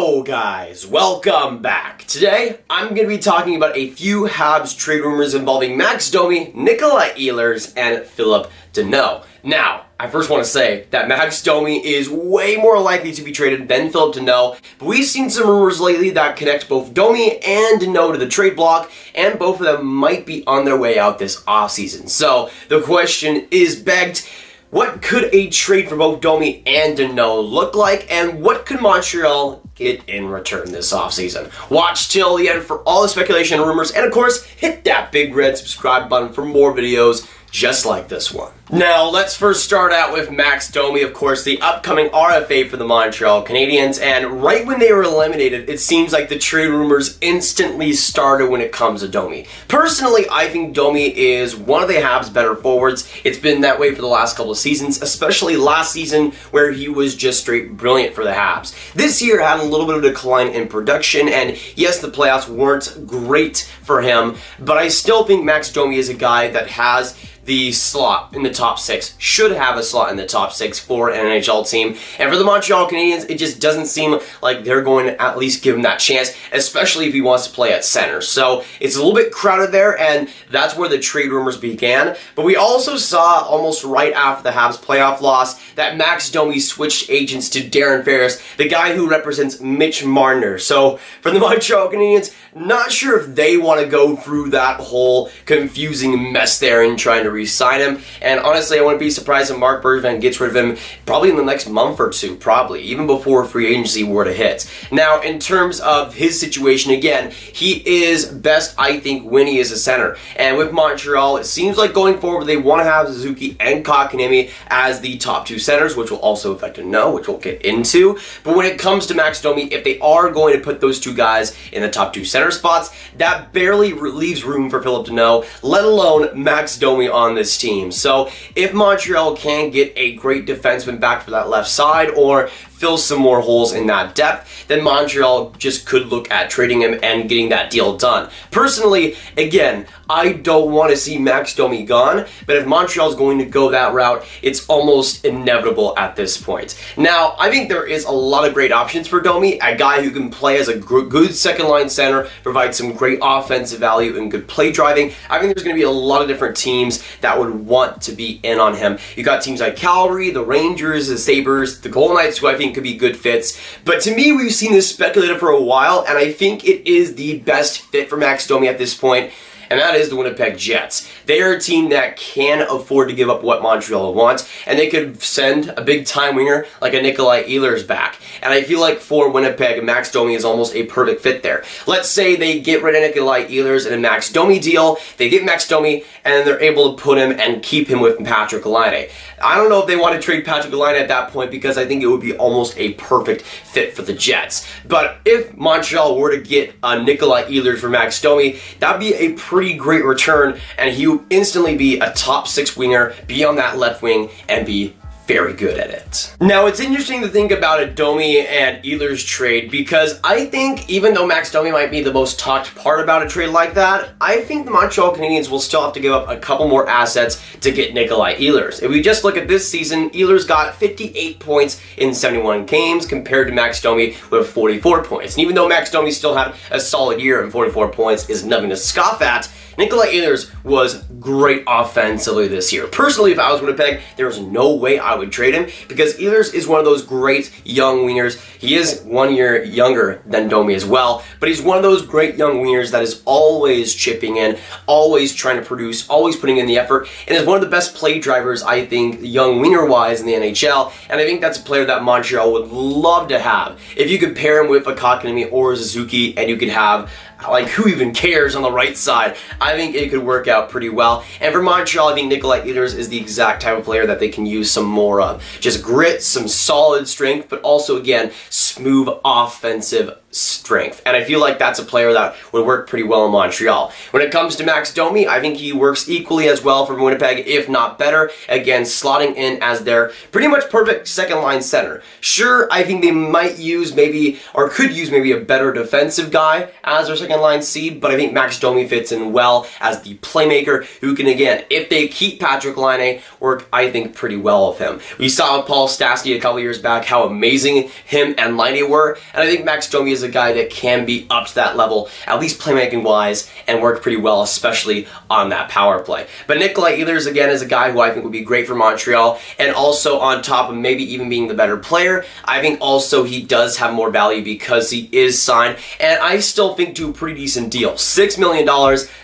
Hello guys, welcome back. Today, I'm going to be talking about a few Habs trade rumors involving Max Domi, Nikolaj Ehlers, and Phillip Danault. Now, I first want to say that Max Domi is way more likely to be traded than Phillip Danault, but we've seen some rumors lately that connect both Domi and Danault to the trade block, and both of them might be on their way out this offseason. So, the question is begged, what could a trade for both Domi and Danault look like, and what could Montreal get in return this offseason? Watch till the end for all the speculation and rumors, and of course, hit that big red subscribe button for more videos just like this one. Now, let's first start out with Max Domi, of course, the upcoming RFA for the Montreal Canadiens, and right when they were eliminated, it seems like the trade rumors instantly started when it comes to Domi. Personally, I think Domi is one of the Habs' better forwards. It's been that way for the last couple of seasons, especially last season where he was just straight brilliant for the Habs. This year had a little bit of a decline in production, and yes, the playoffs weren't great for him, but I still think Max Domi is a guy that has the slot in the top six, should have a slot in the top six for an NHL team. And for the Montreal Canadiens, it just doesn't seem like they're going to at least give him that chance, especially if he wants to play at center. So it's a little bit crowded there, and that's where the trade rumors began. But we also saw almost right after the Habs playoff loss that Max Domi switched agents to Darren Ferris, the guy who represents Mitch Marner. So for the Montreal Canadiens, not sure if they want to go through that whole confusing mess there and trying to re-sign him. And honestly, I wouldn't be surprised if Mark Bergevin gets rid of him probably in the next month or two, probably, even before free agency were to hit. Now, in terms of his situation, again, he is best, I think, when he is a center. And with Montreal, it seems like going forward, they want to have Suzuki and Kotkaniemi as the top two centers, which will also affect Danault, which we'll get into. But when it comes to Max Domi, if they are going to put those two guys in the top two center spots, that barely leaves room for Phillip Danault, let alone Max Domi on this team. So if Montreal can get a great defenseman back for that left side or fill some more holes in that depth, then Montreal just could look at trading him and getting that deal done. Personally, again, I don't want to see Max Domi gone, but if Montreal is going to go that route, it's almost inevitable at this point. Now, I think there is a lot of great options for Domi, a guy who can play as a good second-line center, provide some great offensive value and good play driving. I think there's going to be a lot of different teams that would want to be in on him. You got teams like Calgary, the Rangers, the Sabres, the Golden Knights, who I think could be good fits. But to me, we've seen this speculated for a while, and I think it is the best fit for Max Domi at this point, and that is the Winnipeg Jets. They are a team that can afford to give up what Montreal wants, and they could send a big-time winger like a Nikolaj Ehlers back. And I feel like for Winnipeg, Max Domi is almost a perfect fit there. Let's say they get rid of Nikolaj Ehlers in a Max Domi deal, they get Max Domi, and they're able to put him and keep him with Patrik Laine. I don't know if they want to trade Patrik Laine at that point because I think it would be almost a perfect fit for the Jets. But if Montreal were to get a Nikolaj Ehlers for Max Domi, that'd be a pretty great return, and he would instantly be a top six winger, be on that left wing, and be very good at it. Now, it's interesting to think about a Domi and Ehlers trade because I think even though Max Domi might be the most talked part about a trade like that, I think the Montreal Canadiens will still have to give up a couple more assets to get Nikolaj Ehlers. If we just look at this season, Ehlers got 58 points in 71 games compared to Max Domi with 44 points. And even though Max Domi still had a solid year and 44 points is nothing to scoff at, Nikolaj Ehlers was great offensively this year. Personally, if I was Winnipeg, there was no way I would trade him because Ehlers is one of those great young wingers. He is 1 year younger than Domi as well, but he's one of those great young wingers that is always chipping in, always trying to produce, always putting in the effort, and is one of the best play drivers, I think, young winger-wise in the NHL, and I think that's a player that Montreal would love to have. If you could pair him with a Kotkaniemi or a Suzuki, and you could have like, who even cares on the right side? I think it could work out pretty well. And for Montreal, I think Nikolaj Ehlers is the exact type of player that they can use some more of. Just grit, some solid strength, but also, again, smooth offensive strength. And I feel like that's a player that would work pretty well in Montreal. When it comes to Max Domi, I think he works equally as well for Winnipeg, if not better. Again, slotting in as their pretty much perfect second line center. Sure, I think they might use maybe, or could use maybe a better defensive guy as their second line seed, but I think Max Domi fits in well as the playmaker who can, again, if they keep Patrik Laine, work, I think, pretty well with him. We saw with Paul Stastny a couple years back how amazing him and Laine line they were, and I think Max Domi is a guy that can be up to that level, at least playmaking wise, and work pretty well, especially on that power play. But Nikolaj Ehlers, again, is a guy who I think would be great for Montreal, and also on top of maybe even being the better player, I think also he does have more value because he is signed, and I still think do a pretty decent deal. $6 million,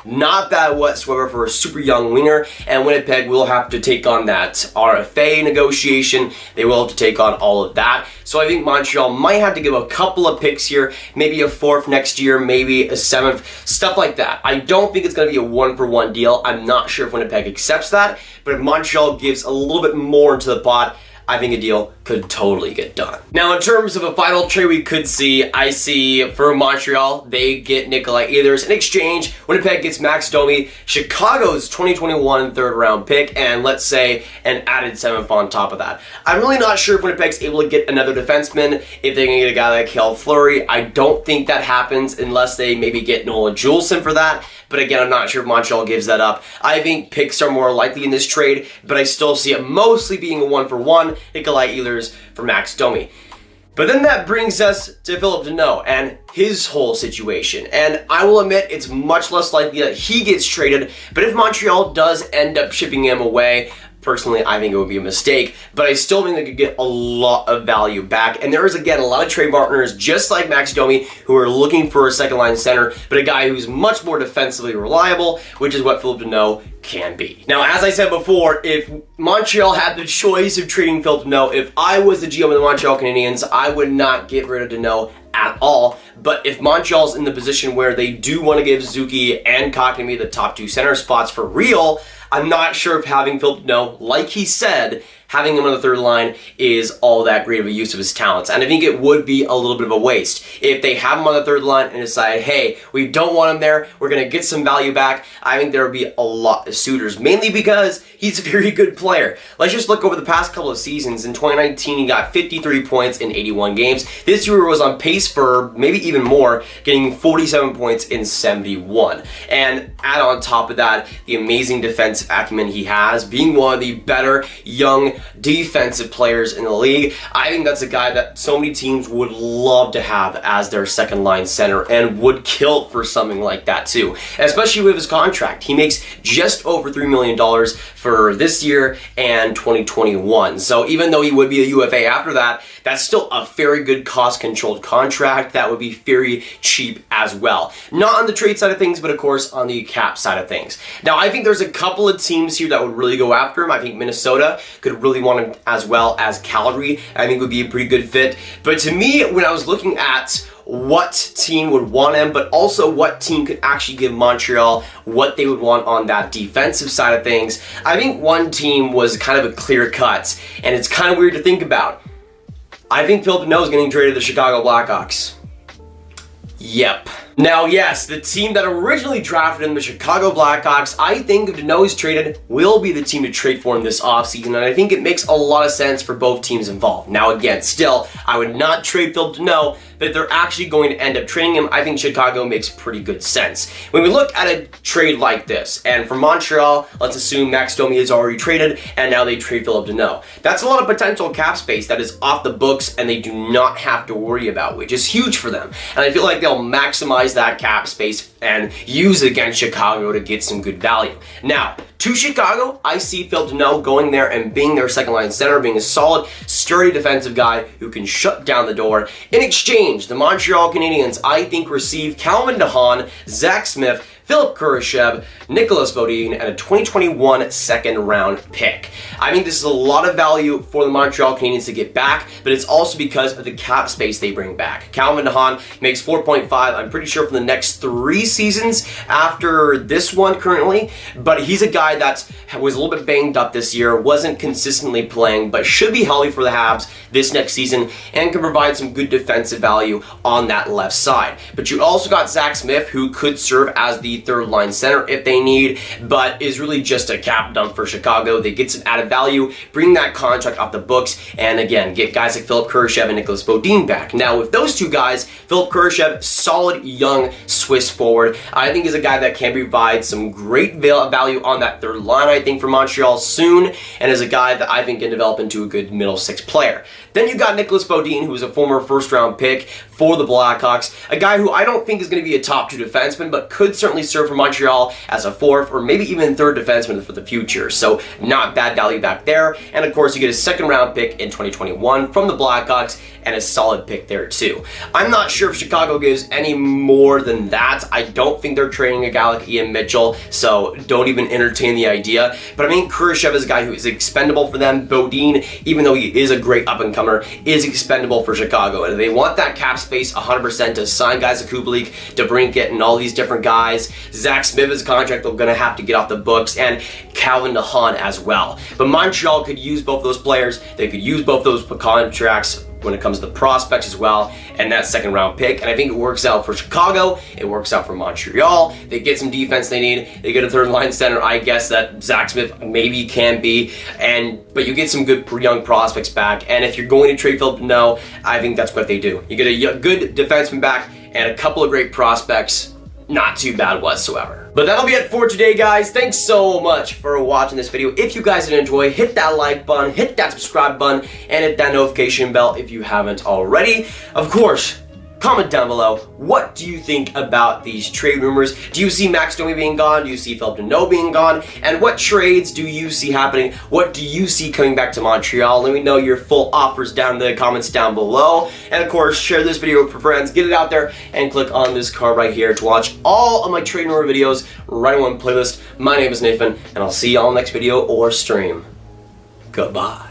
not bad whatsoever for a super young winger, and Winnipeg will have to take on that RFA negotiation. They will have to take on all of that. So I think Montreal might have to give a couple of picks here, maybe a 4th next year, maybe a 7th, stuff like that. I don't think it's going to be a 1-for-1 deal. I'm not sure if Winnipeg accepts that, but if Montreal gives a little bit more into the pot, I think a deal could totally get done. Now, in terms of a final trade we could see, I see for Montreal, they get Nikolaj Ehlers. In exchange, Winnipeg gets Max Domi, Chicago's 2021 3rd round pick, and let's say an added 7th on top of that. I'm really not sure if Winnipeg's able to get another defenseman, if they can get a guy like Cale Fleury. I don't think that happens unless they maybe get Nolan Juleson for that. But again, I'm not sure if Montreal gives that up. I think picks are more likely in this trade, but I still see it mostly being a 1-for-1, Nikolaj Ehlers for Max Domi. But then that brings us to Phillip Danault and his whole situation. And I will admit it's much less likely that he gets traded, but if Montreal does end up shipping him away, personally, I think it would be a mistake, but I still think they could get a lot of value back. And there is, again, a lot of trade partners, just like Max Domi, who are looking for a second-line center, but a guy who's much more defensively reliable, which is what Phillip Danault can be. Now, as I said before, if Montreal had the choice of trading Phillip Danault, if I was the GM of the Montreal Canadiens, I would not get rid of Danault at all. But if Montreal's in the position where they do want to give Zuki and Kotkaniemi the top 2 center spots for real, I'm not sure if having Phillip Danault, like he said, having him on the 3rd line is all that great of a use of his talents. And I think it would be a little bit of a waste. If they have him on the 3rd line and decide, hey, we don't want him there, we're going to get some value back, I think there would be a lot of suitors, mainly because he's a very good player. Let's just look over the past couple of seasons. In 2019, he got 53 points in 81 games. This year was on pace for maybe even more, getting 47 points in 71. And add on top of that, the amazing defensive acumen he has, being one of the better young defensive players in the league. I think that's a guy that so many teams would love to have as their second line center and would kill for something like that too, especially with his contract. He makes just over $3 million for this year and 2021. So even though he would be a UFA after that, that's still a very good cost-controlled contract that would be very cheap as well. Not on the trade side of things, but of course on the cap side of things. Now, I think there's a couple of teams here that would really go after him. I think Minnesota could really want him, as well as Calgary. I think would be a pretty good fit. But to me, when I was looking at what team would want him, but also what team could actually give Montreal what they would want on that defensive side of things, I think one team was kind of a clear cut, and it's kind of weird to think about. I think Phillip Danault is getting traded to the Chicago Blackhawks. Yep. Now, yes, the team that originally drafted him, the Chicago Blackhawks, I think if Danault is traded, will be the team to trade for him this offseason, and I think it makes a lot of sense for both teams involved. Now, again, still, I would not trade Phillip Danault, but if they're actually going to end up trading him, I think Chicago makes pretty good sense. When we look at a trade like this, and for Montreal, let's assume Max Domi is already traded, and now they trade Phillip Danault. That's a lot of potential cap space that is off the books, and they do not have to worry about, which is huge for them. And I feel like they'll maximize that cap space and use it against Chicago to get some good value. Now, to Chicago, I see Phillip Danault going there and being their second line center, being a solid, sturdy defensive guy who can shut down the door. In exchange, the Montreal Canadiens, I think, receive Calvin DeHaan, Zach Smith, Philipp Kurashev, Nicholas Bodin, and a 2021 second-round pick. I think this is a lot of value for the Montreal Canadiens to get back, but it's also because of the cap space they bring back. Calvin DeHaan makes 4.5, I'm pretty sure, for the next 3 seasons after this one currently, but he's a guy that was a little bit banged up this year, wasn't consistently playing, but should be healthy for the Habs this next season and can provide some good defensive value on that left side. But you also got Zach Smith, who could serve as the third line center if they need, but is really just a cap dump for Chicago. They get some added value, bring that contract off the books, and again, get guys like Philipp Kurashev and Nicholas Bodin back. Now, with those two guys, Philipp Kurashev, solid young Swiss forward, I think is a guy that can provide some great value on that third line, I think, for Montreal soon, and is a guy that I think can develop into a good middle six player. Then you got Nicholas Beaudin, who is a former first-round pick for the Blackhawks, a guy who I don't think is going to be a top 2 defenseman, but could certainly serve for Montreal as a 4th or maybe even 3rd defenseman for the future. So not bad value back there. And of course, you get a 2nd-round pick in 2021 from the Blackhawks, and a solid pick there too. I'm not sure if Chicago gives any more than that. I don't think they're trading a guy like Ian Mitchell, so don't even entertain the idea. But I mean, Kurashev is a guy who is expendable for them. Beaudin, even though he is a great up-and-comer, is expendable for Chicago. And if they want that cap space 100% to sign guys like Kubalik, DeBrincat, and all these different guys, Zach Smith is a contract they're going to have to get off the books, and Calvin DeHaan as well. But Montreal could use both those players. They could use both those contracts when it comes to the prospects as well, and that 2nd-round pick. And I think it works out for Chicago, it works out for Montreal. They get some defense they need, they get a 3rd-line center, I guess that Zach Smith maybe can be, but you get some good young prospects back, and if you're going to trade Phillip Danault, I think that's what they do. You get a good defenseman back and a couple of great prospects, not too bad whatsoever. But that'll be it for today, guys. Thanks so much for watching this video. If you guys did enjoy, hit that like button, hit that subscribe button, and hit that notification bell if you haven't already. Of course, comment down below, what do you think about these trade rumors? Do you see Max Domi being gone? Do you see Phillip Danault being gone? And what trades do you see happening? What do you see coming back to Montreal? Let me know your full offers down in the comments down below. And of course, share this video with your friends, get it out there, and click on this card right here to watch all of my trade rumor videos right in one playlist. My name is Nathan, and I'll see y'all next video or stream. Goodbye.